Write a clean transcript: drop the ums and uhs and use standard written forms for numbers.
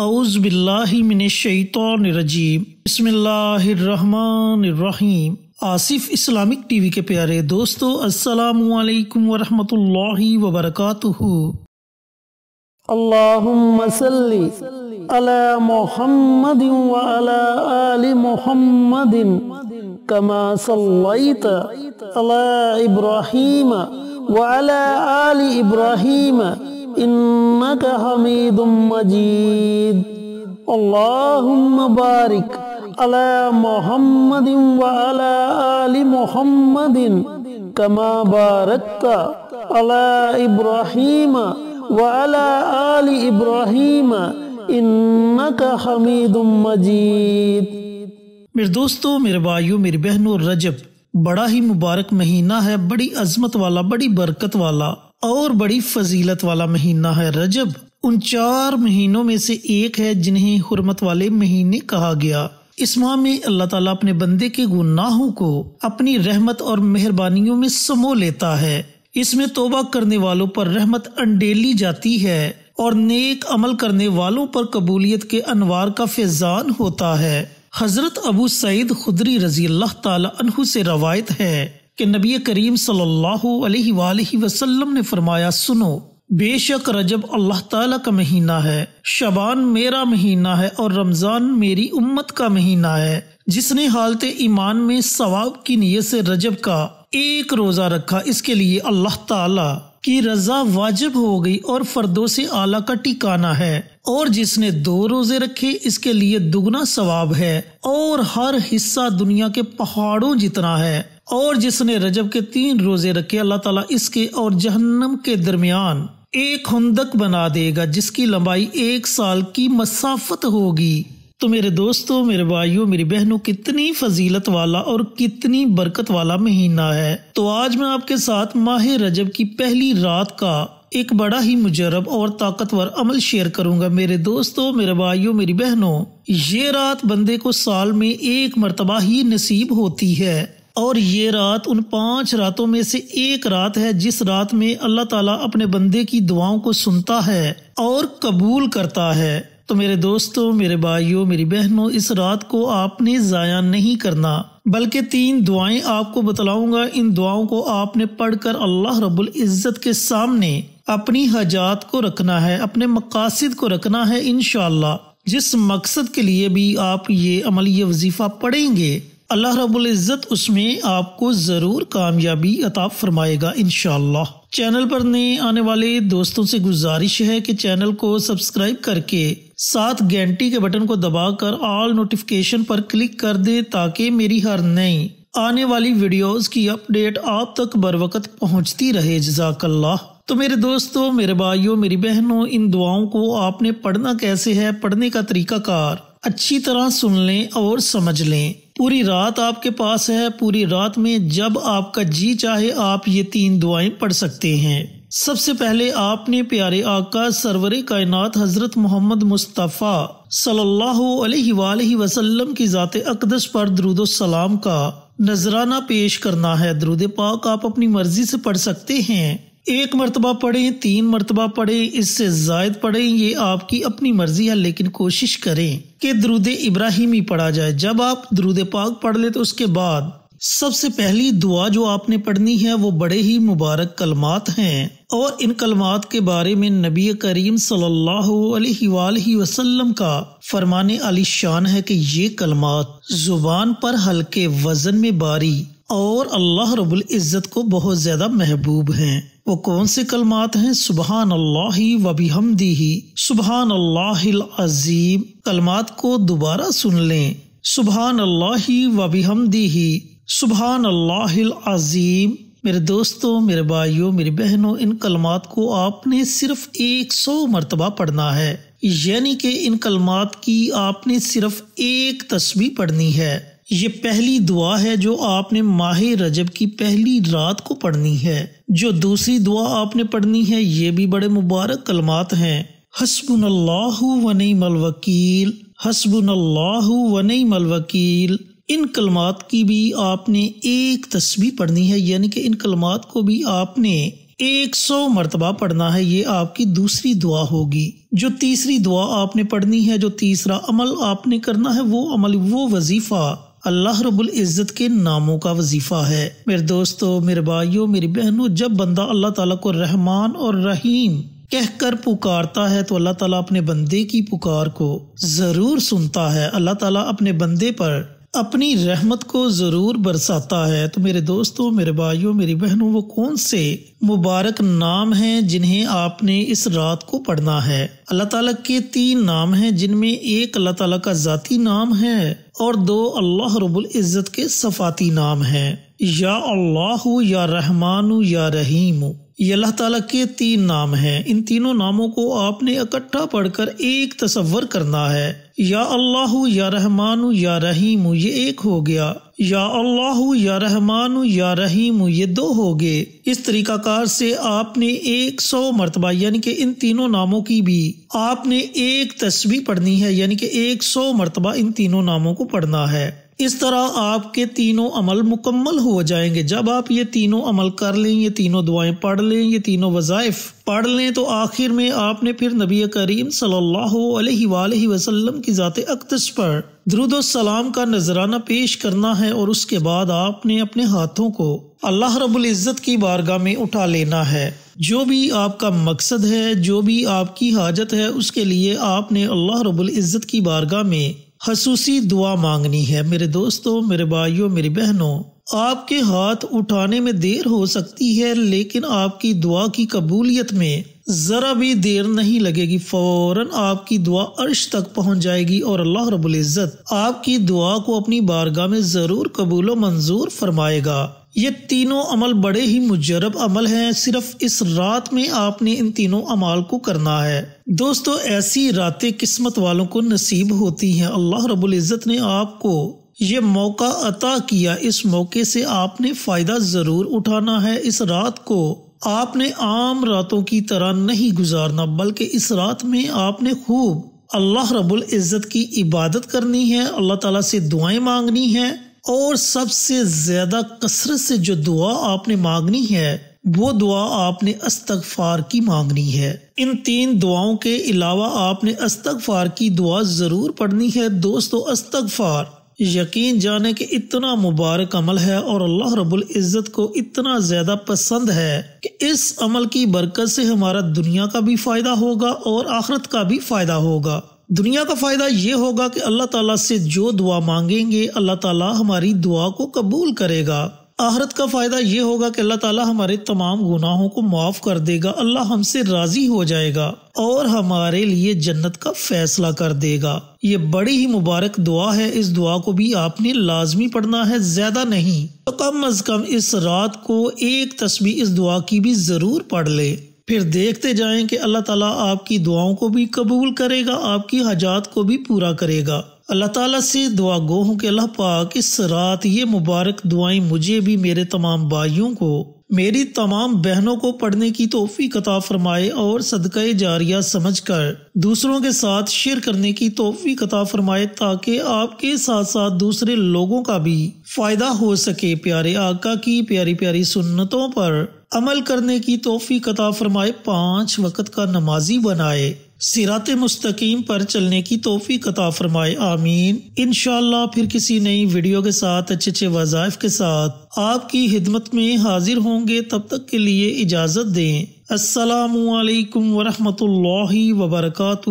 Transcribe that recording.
औज़ु बिल्लाहि मिनश्शैतानिर्रजीम बिस्मिल्लाहिर्रहमानिर्रहीम। Asif Islamic TV के प्यारे दोस्तों, अस्सलामु अलैकुम वरहमतुल्लाहि वबरकातुहू। अल्लाहुम्मा सल्ली अला मुहम्मदिन व अला आलि मुहम्मदिन कमा सल्लैता अला इब्राहीम व अला आलि इब्राहीम इन्नका हमीदुम मजीद। अल्लाहुम्मा बारिक अला मुहम्मदिन व अला आलि मुहम्मदिन कमा बारकता अला इब्राहीम व अला आलि इब्राहीम इन्नका हमीदुम मजीद। मेरे दोस्तों, मेरे भाइयों, मेरी बहनों, रजब बड़ा ही मुबारक महीना है, बड़ी अजमत वाला, बड़ी बरकत वाला और बड़ी फजीलत वाला महीना है। रजब उन 4 महीनों में से एक है जिन्हें हुर्मत वाले महीने कहा गया। इस माह में अल्लाह ताला अपने बंदे के गुनाहों को अपनी रहमत और मेहरबानियों में समो लेता है। इसमें तौबा करने वालों पर रहमत अंडेली जाती है और नेक अमल करने वालों पर कबूलियत के अनवार का फैजान होता है। हजरत अबू सईद खुदरी रजी अल्लाह ताला अन्हु से रवायत है कि नबी करीम सल्लल्लाहु अलैहि वसल्लम ने फरमाया, सुनो, बेशक रजब अल्लाह ताला का महीना है, शबान मेरा महीना है और रमजान मेरी उम्मत का महीना है। जिसने हालते ईमान में सवाब की नीयत से रजब का एक रोजा रखा, इसके लिए अल्लाह ताला की रजा वाजिब हो गई और फर्दों से आला का ठिकाना है। और जिसने 2 रोजे रखे, इसके लिए दुगना सवाब है और हर हिस्सा दुनिया के पहाड़ों जितना है। और जिसने रजब के 3 रोजे रखे, अल्लाह ताला इसके और जहन्नम के दरमियान एक खुंदक बना देगा जिसकी लंबाई 1 साल की मसाफत होगी। तो मेरे दोस्तों, मेरे भाइयों, मेरी बहनों, कितनी फजीलत वाला और कितनी बरकत वाला महीना है। तो आज मैं आपके साथ माह रजब की पहली रात का एक बड़ा ही मुजरब और ताकतवर अमल शेयर करूंगा। मेरे दोस्तों, मेरे भाइयों, मेरी बहनों, ये रात बंदे को साल में एक मर्तबा ही नसीब होती है और ये रात उन 5 रातों में से एक रात है जिस रात में अल्लाह ताला अपने बंदे की दुआओं को सुनता है और कबूल करता है। तो मेरे दोस्तों, मेरे भाइयों, मेरी बहनों, इस रात को आपने जाया नहीं करना, बल्कि 3 दुआएं आपको बतलाऊंगा। इन दुआओं को आपने पढ़कर अल्लाह रब्बुल इज्जत के सामने अपनी हजात को रखना है, अपने मकासिद को रखना है। इंशाअल्लाह जिस मकसद के लिए भी आप ये अमल, ये वजीफा पढ़ेंगे, अल्लाह रब्बुल इज्जत उसमें आपको जरूर कामयाबी अता फरमाएगा इंशाअल्लाह। चैनल पर नए आने वाले दोस्तों से गुजारिश है कि चैनल को सब्सक्राइब करके साथ घंटी के बटन को दबाकर ऑल नोटिफिकेशन पर क्लिक कर दे ताकि मेरी हर नई आने वाली वीडियोस की अपडेट आप तक बर वक्त पहुँचती रहे। जज़ाकल्लाह। तो मेरे दोस्तों, मेरे भाइयों, मेरी बहनों, इन दुआओं को आपने पढ़ना कैसे है, पढ़ने का तरीकाकार अच्छी तरह सुन लें और समझ लें। पूरी रात आपके पास है, पूरी रात में जब आपका जी चाहे आप ये 3 दुआएं पढ़ सकते हैं। सबसे पहले आपने प्यारे आका सरवरे कायनात हजरत मोहम्मद मुस्तफ़ा सल्लल्लाहु अलैहि वसल्लम की ज़ाते अक़दस पर दरूद सलाम का नजराना पेश करना है। दरूद पाक आप अपनी मर्जी से पढ़ सकते हैं। 1 मरतबा पढ़ें, 3 मरतबा पढ़ें, इससे जायद पढ़ें, ये आपकी अपनी मर्जी है, लेकिन कोशिश करें कि दरूद इब्राहिमी पढ़ा जाए। जब आप दरूद पाक पढ़ ले तो उसके बाद सबसे पहली दुआ जो आपने पढ़नी है वो बड़े ही मुबारक कलमात हैं और इन कलमात के बारे में नबी करीम सल्लल्लाहु अलैहि वसल्लम का फरमाने आली शान है कि ये कलमात जुबान पर हल्के वजन में बारी और अल्लाह रब्बुल इज्जत को बहुत ज्यादा महबूब हैं। वो कौन से कलमात हैं? सुबहान अल्लाहि व बिहम्दिही, सुबहान अल्लाहिल अज़ीम। कलमात को दोबारा सुन लें। सुबहान अल्लाहि व बिहम्दिही, सुबहान अल्लाहिल अज़ीम। मेरे दोस्तों, मेरे भाइयों, मेरी बहनों, इन कलमात को आपने सिर्फ 100 मरतबा पढ़ना है, यानी कि इन कलमात की आपने सिर्फ 1 तस्बीह पढ़नी है। ये पहली दुआ है जो आपने माह रजब की पहली रात को पढ़नी है। जो दूसरी दुआ आपने पढ़नी है ये भी बड़े मुबारक कलमात हैं। हस्बुनल्लाहु व निअमल वकील, हस्बुनल्लाहु व निअमल वकील। इन कलमात की भी आपने 1 तस्बीह पढ़नी है, यानी कि इन कलमात को भी आपने 100 मरतबा पढ़ना है। ये आपकी दूसरी दुआ होगी। जो तीसरी दुआ आपने पढ़नी है, जो तीसरा अमल आपने करना है, वो अमल, वो वजीफा अल्लाह रब्बुल इज़्ज़त के नामों का वजीफा है। मेरे दोस्तों, मेरे भाइयों, मेरी बहनों, जब बंदा अल्लाह ताला को रहमान और रहीम कहकर पुकारता है तो अल्लाह ताला अपने बंदे की पुकार को जरूर सुनता है। अल्लाह ताला अपने बंदे पर अपनी रहमत को जरूर बरसाता है। तो मेरे दोस्तों, मेरे भाइयों, मेरी बहनों, वो कौन से मुबारक नाम हैं जिन्हें आपने इस रात को पढ़ना है? अल्लाह ताला के 3 नाम हैं, जिनमें एक अल्लाह ताला का जाती नाम है और 2 अल्लाह रब्बुल इज़्ज़त के सफाती नाम हैं। या अल्लाहु, या रहमानु, या रहीमु, ये अल्लाह ताला के 3 नाम हैं। इन तीनों नामों को आपने इकट्ठा पढ़कर एक तसव्वुर करना है। या अल्लाहु, या रहमानु, या रहीमु, ये एक हो गया। या अल्लाहु, या रहमानु, या रहीमु, ये 2 हो गए। इस तरीकाकार से आपने 100 मरतबा, यानी कि इन तीनों नामों की भी आपने एक तस्बीह पढ़नी है, यानी कि 100 मरतबा इन तीनों नामों को पढ़ना है। इस तरह आपके तीनों अमल मुकम्मल हो जाएंगे। जब आप ये तीनों अमल कर लें, ये तीनों दुआएं पढ़ लें, ये तीनों वज़ाइफ पढ़ लें, तो आखिर में आपने फिर नबी करीम सल्लल्लाहु अलैहि वसल्लम की ज़ात अक़दस पर दुरूद और सलाम का नजराना पेश करना है और उसके बाद आपने अपने हाथों को अल्लाह रब्बुल इज़्ज़त की बारगाह में उठा लेना है। जो भी आपका मकसद है, जो भी आपकी हाजत है, उसके लिए आपने अल्लाह रब्बुल इज़्ज़त की बारगाह में खसूसी दुआ मांगनी है। मेरे दोस्तों, मेरे भाइयों, मेरी बहनों, आपके हाथ उठाने में देर हो सकती है, लेकिन आपकी दुआ की कबूलियत में जरा भी देर नहीं लगेगी। फौरन आपकी दुआ अर्श तक पहुंच जाएगी और अल्लाह रब्बुल इज़्ज़त आपकी दुआ को अपनी बारगाह में जरूर कबूल व मंजूर फरमाएगा। ये तीनों अमल बड़े ही मुजर्रब अमल हैं। सिर्फ इस रात में आपने इन तीनों अमाल को करना है। दोस्तों, ऐसी रातें किस्मत वालों को नसीब होती हैं। अल्लाह रब्बुल इज़्ज़त ने आपको ये मौका अता किया। इस मौके से आपने फायदा जरूर उठाना है। इस रात को आपने आम रातों की तरह नहीं गुजारना, बल्कि इस रात में आपने खूब अल्लाह रब्बुल इज़्ज़त की इबादत करनी है, अल्लाह ताला से दुआएं मांगनी है और सबसे ज्यादा कसरत से जो दुआ आपने मांगनी है वो दुआ आपने इस्तग़फ़ार की मांगनी है। इन 3 दुआओं के अलावा आपने इस्तग़फ़ार की दुआ जरूर पढ़नी है। दोस्तों, इस्तग़फ़ार यकीन जाने कि इतना मुबारक अमल है और अल्लाह रब्बुल इज़्ज़त को इतना ज्यादा पसंद है कि इस अमल की बरकत से हमारा दुनिया का भी फायदा होगा और आखिरत का भी फायदा होगा। दुनिया का फायदा ये होगा कि अल्लाह ताला से जो दुआ मांगेंगे अल्लाह ताला हमारी दुआ को कबूल करेगा। आखिरत का फायदा ये होगा कि अल्लाह ताला हमारे तमाम गुनाहों को माफ कर देगा, अल्लाह हमसे राजी हो जाएगा और हमारे लिए जन्नत का फैसला कर देगा। ये बड़ी ही मुबारक दुआ है। इस दुआ को भी आपने लाजमी पढ़ना है, ज्यादा नहीं तो कम अज कम इस रात को एक तस्बीह इस दुआ की भी जरूर पढ़ ले। फिर देखते जाएं कि अल्लाह ताला आपकी दुआओं को भी कबूल करेगा, आपकी हाजात को भी पूरा करेगा। अल्लाह ताला से दुआ गो हूँ कि अल्लाह पाक इस रात ये मुबारक दुआएं मुझे भी, मेरे तमाम भाइयों को, मेरी तमाम बहनों को पढ़ने की तौफीक अता फरमाए और सदक़े जारिया समझकर दूसरों के साथ शेयर करने की तौफीक अता फरमाए, ताकि आपके साथ साथ दूसरे लोगों का भी फायदा हो सके। प्यारे आका की प्यारी प्यारी सुन्नतों पर अमल करने की तौफीक अता फरमाए, 5 वक्त का नमाजी बनाए, सिराते मुस्तकीम पर चलने की तौफीक अता फरमाए। आमीन। इंशाअल्लाह फिर किसी नई वीडियो के साथ अच्छे वज़ाइफ के साथ आपकी खिदमत में हाजिर होंगे। तब तक के लिए इजाजत दें। अस्सलामु अलैकुम वरहमतुल्लाहि वबरकातुहू।